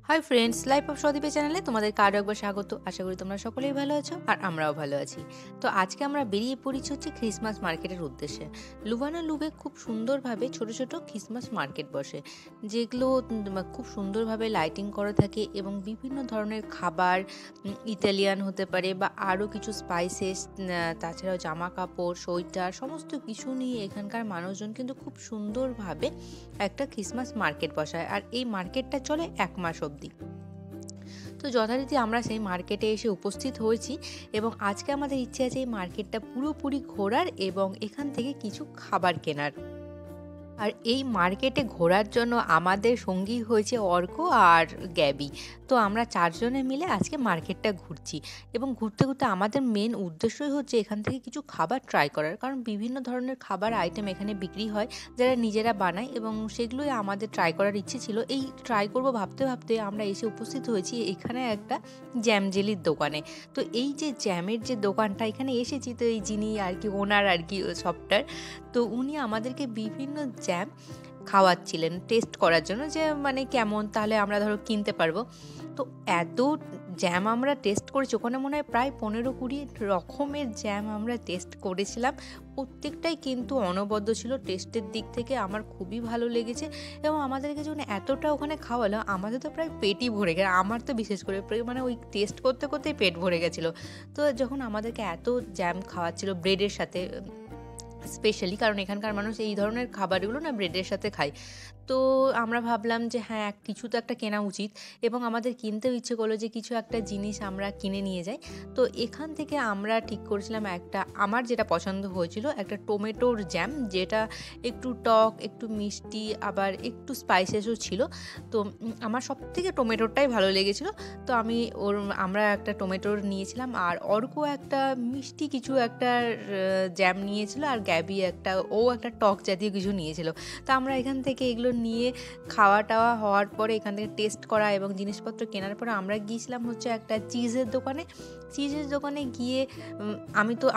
Hi friends, life of সদীপের চ্যানেলে তোমাদেরকে আরও একবার স্বাগত। আশা করি তোমরা সকলেই ভালো আছো আর আমরাও ভালো আছি। তো আজকে আমরা বেরিয়ে পড়েছি হচ্ছে ক্রিসমাস মার্কেটের উদ্দেশ্যে। লুভানা লুভে খুব সুন্দরভাবে ছোট ছোট ক্রিসমাস মার্কেট বসে, যেগুলো খুব সুন্দরভাবে লাইটিং করা থাকে এবং বিভিন্ন ধরনের খাবার, ইতালিয়ান হতে পারে বা আরও কিছু স্পাইসেস, তাছাড়াও জামা কাপড়, সোয়েটার, সমস্ত কিছু নিয়ে এখানকার মানুষজন কিন্তু খুব সুন্দরভাবে একটা ক্রিসমাস মার্কেট বসায়। আর এই মার্কেটটা চলে 1 মাস অবধি। তো যথারীতি আমরা সেই মার্কেটে এসে উপস্থিত হয়েছি এবং আজকে আমাদের ইচ্ছে আছে এই মার্কেটটা পুরোপুরি ঘোরার এবং এখান থেকে কিছু খাবার কেনার। আর এই মার্কেটে ঘোরার জন্য আমাদের সঙ্গী হয়েছে অর্ক আর গ্যাবি। তো আমরা 4 জনে মিলে আজকে মার্কেটটা ঘুরছি এবং ঘুরতে ঘুরতে আমাদের মেন উদ্দেশ্যই হচ্ছে এখান থেকে কিছু খাবার ট্রাই করার, কারণ বিভিন্ন ধরনের খাবার আইটেম এখানে বিক্রি হয় যারা নিজেরা বানায় এবং সেগুলোই আমাদের ট্রাই করার ইচ্ছে ছিল। এই ট্রাই করব ভাবতে ভাবতে আমরা এসে উপস্থিত হয়েছি এখানে একটা জ্যাম জেলির দোকানে। তো এই যে জ্যামের যে দোকানটা, এখানে এসেছি তো এই যিনি আর কি ওনার আর কি সফটওয়্যার, তো উনি আমাদেরকে বিভিন্ন জ্যাম খাওয়াচ্ছিলেন টেস্ট করার জন্য, যে মানে কেমন, তাহলে আমরা ধরো কিনতে পারবো। তো এত জ্যাম আমরা টেস্ট করেছি, ওখানে মনে হয় প্রায় 15-20 রকমের জ্যাম আমরা টেস্ট করেছিলাম। প্রত্যেকটাই কিন্তু অনবদ্য ছিল টেস্টের দিক থেকে, আমার খুবই ভালো লেগেছে। এবং আমাদেরকে যখন এতটা ওখানে খাওয়ালো, আমাদের তো প্রায় পেটই ভরে গেল। আমার তো বিশেষ করে মানে ওই টেস্ট করতে করতেই পেট ভরে গেছিলো। তো যখন আমাদেরকে এত জ্যাম খাওয়াচ্ছিল ব্রেডের সাথে স্পেশালি, কারণ এখানকার মানুষ এই ধরনের খাবারগুলো না ব্রেডের সাথে খায়, তো আমরা ভাবলাম যে হ্যাঁ কিছু তো একটা কেনা উচিত এবং আমাদের কিনতেও ইচ্ছে করলো যে কিছু একটা জিনিস আমরা কিনে নিয়ে যাই। তো এখান থেকে আমরা ঠিক করেছিলাম একটা, আমার যেটা পছন্দ হয়েছিল, একটা টমেটোর জ্যাম, যেটা একটু টক, একটু মিষ্টি, আবার একটু স্পাইসেসও ছিল। তো আমার সব থেকে টমেটোরটাই ভালো লেগেছিলো। তো আমরা একটা টমেটোর নিয়েছিলাম আর অর্ক একটা মিষ্টি কিছু একটা জ্যাম নিয়েছিল আর গ্যাবি ও একটা টক জাতীয় কিছু নিয়েছিল। তো আমরা এখান থেকে এগুলো নিয়ে খাওয়া টাওয়া হওয়ার পরে এখান থেকে টেস্ট করা এবং জিনিসপত্র কেনার পরে আমরা গিয়েছিলাম হচ্ছে একটা চিজের দোকানে গিয়ে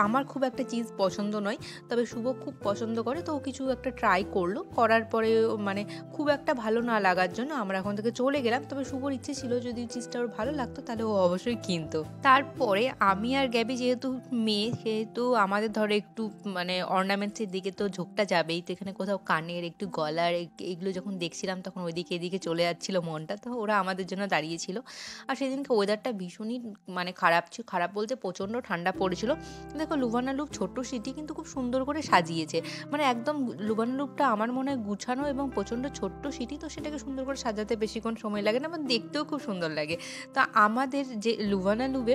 আমার খুব একটা চিজ পছন্দ নয়, তবে শুভ খুব পছন্দ করে, তো ও কিছু একটা ট্রাই করলো, করার পরে মানে খুব একটা ভালো না লাগার জন্য আমরা এখন থেকে চলে গেলাম। তবে শুভর ইচ্ছে ছিল যদি চিজটা ওর ভালো লাগতো তাহলে ও অবশ্যই কিনতো। তারপরে আমি আর গ্যাবি যেহেতু মেয়ে, সেহেতু আমাদের ধরো একটু মানে অর্নামেন্টসের দিকে তো ঝোঁকটা যাবেই। তো এখানে কোথাও কানের, একটু গলার, এগুলো যখন দেখছিলাম তখন ওইদিকে এদিকে চলে যাচ্ছিলো মনটা। তো ওরা আমাদের জন্য দাঁড়িয়েছিল। আর সেদিনকে ওয়েদারটা ভীষণই মানে খারাপ বলতে প্রচণ্ড ঠান্ডা পড়েছিল। দেখো লুভানা লুভ ছোট্ট সিটি কিন্তু খুব সুন্দর করে সাজিয়েছে, মানে একদম লুভানা লুভটা আমার মনে হয় গুছানো এবং প্রচণ্ড ছোট্ট সিটি, তো সেটাকে সুন্দর করে সাজাতে বেশিক্ষণ সময় লাগে না, আমার দেখতেও খুব সুন্দর লাগে। তা আমাদের যে লুভানা লুভে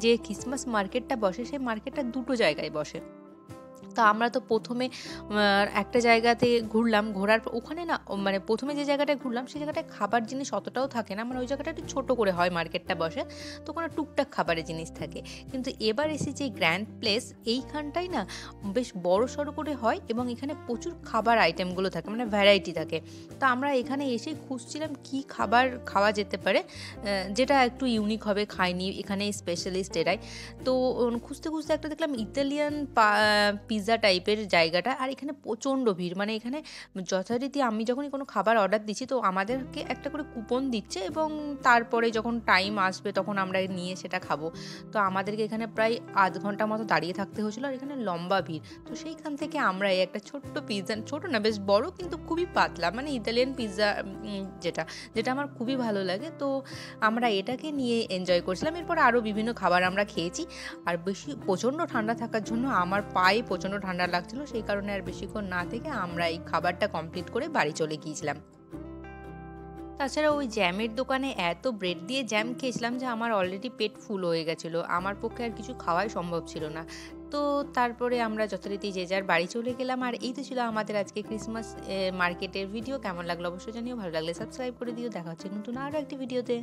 যে ক্রিসমাস মার্কেটটা বসে, সেই মার্কেটটা 2টো জায়গায় বসে। তা আমরা তো প্রথমে একটা জায়গাতে ঘোরার ওখানে না, মানে প্রথমে যে জায়গাটায় ঘুরলাম সেই জায়গাটায় খাবার জিনিস অতটাও থাকে না, মানে ওই জায়গাটা একটু ছোটো করে হয় মার্কেটটা বসে, তো কোনো টুকটাক খাবারের জিনিস থাকে। কিন্তু এবার এসেছে গ্র্যান্ড প্লেস, এইখানটাই না বেশ বড় সড়ো করে হয় এবং এখানে প্রচুর খাবার আইটেমগুলো থাকে, মানে ভ্যারাইটি থাকে। তো আমরা এখানে এসেই খুঁজছিলাম কি খাবার খাওয়া যেতে পারে যেটা একটু ইউনিক হবে, খাইনি এখানে স্পেশালিস্ট এরাই। তো খুঁজতে খুঁজতে একটা দেখলাম ইতালিয়ান পিৎজা টাইপের জায়গাটা, আর এখানে প্রচণ্ড ভিড়, মানে এখানে যথারীতি আমি যখনই কোনো খাবার অর্ডার দিচ্ছি তো আমাদেরকে একটা করে কুপন দিচ্ছে এবং তারপরে যখন টাইম আসবে তখন আমরা নিয়ে সেটা খাবো। তো আমাদেরকে এখানে প্রায় আধ ঘন্টা মতো দাঁড়িয়ে থাকতে হয়েছিল, আর এখানে লম্বা ভিড়। তো সেইখান থেকে আমরা এই একটা ছোট্ট পিৎজা, ছোটো না বেশ বড় কিন্তু খুবই পাতলা, মানে ইতালিয়ান পিৎজা যেটা আমার খুবই ভালো লাগে, তো আমরা এটাকে নিয়ে এনজয় করছিলাম। এরপর আরও বিভিন্ন খাবার আমরা খেয়েছি। আর প্রচণ্ড ঠান্ডা থাকার জন্য আমার পায়ে প্রচণ্ড ঠান্ডা লাগছিলো, সেই কারণে আর বেশিক্ষণ না থেকে আমরা এই খাবারটা কমপ্লিট করে বাড়ি চলে গিয়েছিলাম। তাছাড়া ওই জ্যামের দোকানে এত ব্রেড দিয়ে জ্যাম খেয়েছিলাম যে আমার অলরেডি পেট ফুল হয়ে গেছিলো, আমার পক্ষে আর কিছু খাওয়াই সম্ভব ছিল না। তো তারপরে আমরা যথারীতি যে যার বাড়ি চলে গেলাম। আর এই তো ছিল আমাদের আজকে ক্রিসমাস মার্কেটের ভিডিও। কেমন লাগলো অবশ্যই জানিও, ভালো লাগলে সাবস্ক্রাইব করে দিও। দেখা হচ্ছে নতুন আরও একটি ভিডিওতে।